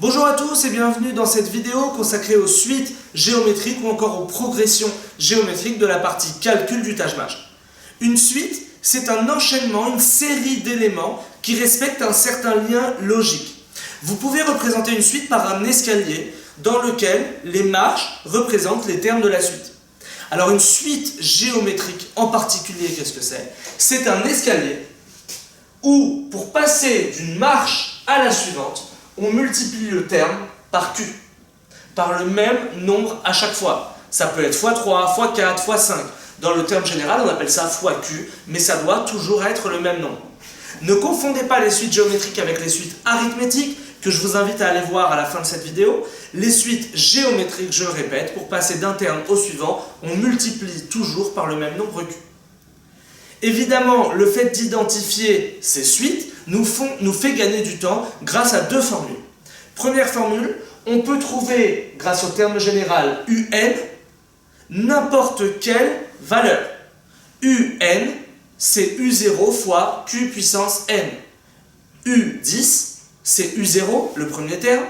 Bonjour à tous et bienvenue dans cette vidéo consacrée aux suites géométriques ou encore aux progressions géométriques de la partie calcul du Taj-Mahal. Une suite, c'est un enchaînement, une série d'éléments qui respectent un certain lien logique. Vous pouvez représenter une suite par un escalier dans lequel les marches représentent les termes de la suite. Alors une suite géométrique en particulier, qu'est-ce que c'est? C'est un escalier où, pour passer d'une marche à la suivante, on multiplie le terme par Q, par le même nombre à chaque fois. Ça peut être x3, x4, x5. Dans le terme général, on appelle ça fois Q, mais ça doit toujours être le même nombre. Ne confondez pas les suites géométriques avec les suites arithmétiques, que je vous invite à aller voir à la fin de cette vidéo. Les suites géométriques, je le répète, pour passer d'un terme au suivant, on multiplie toujours par le même nombre Q. Évidemment, le fait d'identifier ces suites nous fait gagner du temps grâce à deux formules. Première formule, on peut trouver, grâce au terme général UN, n'importe quelle valeur. UN, c'est U0 fois Q puissance N. U10, c'est U0, le premier terme,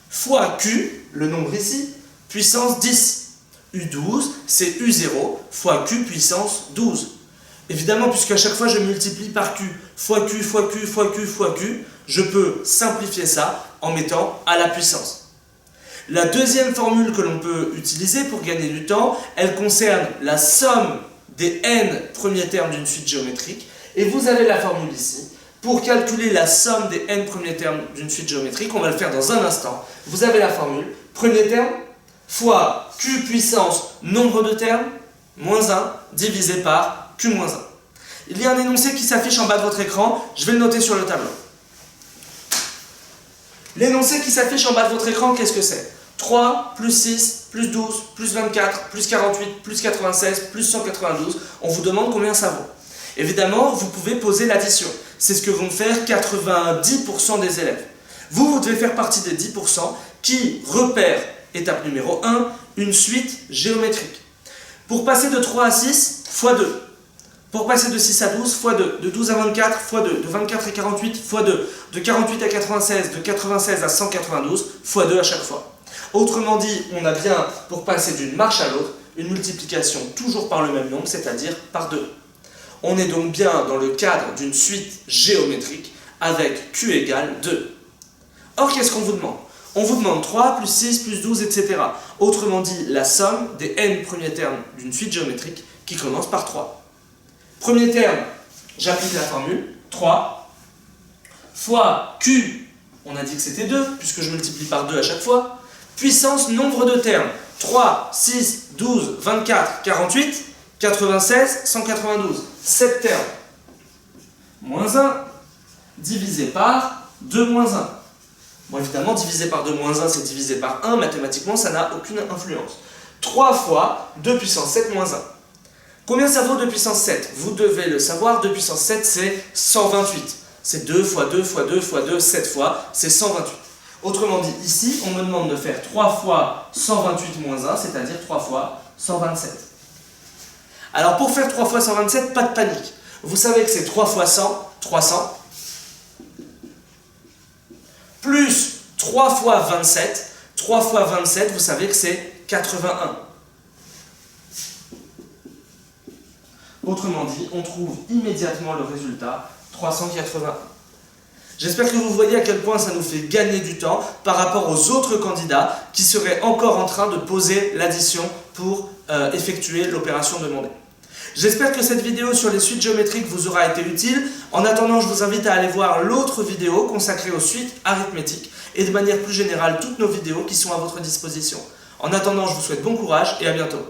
fois Q, le nombre ici, puissance 10. U12, c'est U0 fois Q puissance 12. Évidemment, puisqu'à chaque fois je multiplie par Q, fois Q, fois Q, fois Q, fois Q, je peux simplifier ça en mettant à la puissance. La deuxième formule que l'on peut utiliser pour gagner du temps, elle concerne la somme des n premiers termes d'une suite géométrique. Et vous avez la formule ici. Pour calculer la somme des n premiers termes d'une suite géométrique, on va le faire dans un instant. Vous avez la formule, premier terme, fois Q puissance nombre de termes, moins 1, divisé par Q-1. Il y a un énoncé qui s'affiche en bas de votre écran, je vais le noter sur le tableau. L'énoncé qui s'affiche en bas de votre écran, qu'est-ce que c'est? 3 plus 6 plus 12 plus 24 plus 48 plus 96 plus 192, on vous demande combien ça vaut. Évidemment, vous pouvez poser l'addition. C'est ce que vont faire 90% des élèves. Vous devez faire partie des 10% qui repèrent, étape numéro 1, une suite géométrique. Pour passer de 3 à 6, x 2. Pour passer de 6 à 12, x 2. De 12 à 24, x 2. De 24 à 48, x 2. De 48 à 96, de 96 à 192, x 2 à chaque fois. Autrement dit, on a bien, pour passer d'une marche à l'autre, une multiplication toujours par le même nombre, c'est-à-dire par 2. On est donc bien dans le cadre d'une suite géométrique avec Q égale 2. Or, qu'est-ce qu'on vous demande? On vous demande 3 plus 6 plus 12, etc. Autrement dit, la somme des n premiers termes d'une suite géométrique qui commence par 3. Premier terme, j'applique la formule, 3, fois Q, on a dit que c'était 2, puisque je multiplie par 2 à chaque fois, puissance nombre de termes, 3, 6, 12, 24, 48, 96, 192, 7 termes, moins 1, divisé par 2 moins 1. Bon, évidemment, divisé par 2 moins 1, c'est divisé par 1, mathématiquement, ça n'a aucune influence. 3 fois 2 puissance 7 moins 1. Combien ça vaut 2 puissance 7? Vous devez le savoir, 2 puissance 7, c'est 128. C'est 2 fois 2 fois 2 fois 2, 7 fois, c'est 128. Autrement dit, ici, on me demande de faire 3 fois 128 moins 1, c'est-à-dire 3 fois 127. Alors, pour faire 3 fois 127, pas de panique. Vous savez que c'est 3 fois 100, 300, plus 3 fois 27. 3 fois 27, vous savez que c'est 81. Autrement dit, on trouve immédiatement le résultat, 381. J'espère que vous voyez à quel point ça nous fait gagner du temps par rapport aux autres candidats qui seraient encore en train de poser l'addition pour effectuer l'opération demandée. J'espère que cette vidéo sur les suites géométriques vous aura été utile. En attendant, je vous invite à aller voir l'autre vidéo consacrée aux suites arithmétiques et de manière plus générale toutes nos vidéos qui sont à votre disposition. En attendant, je vous souhaite bon courage et à bientôt.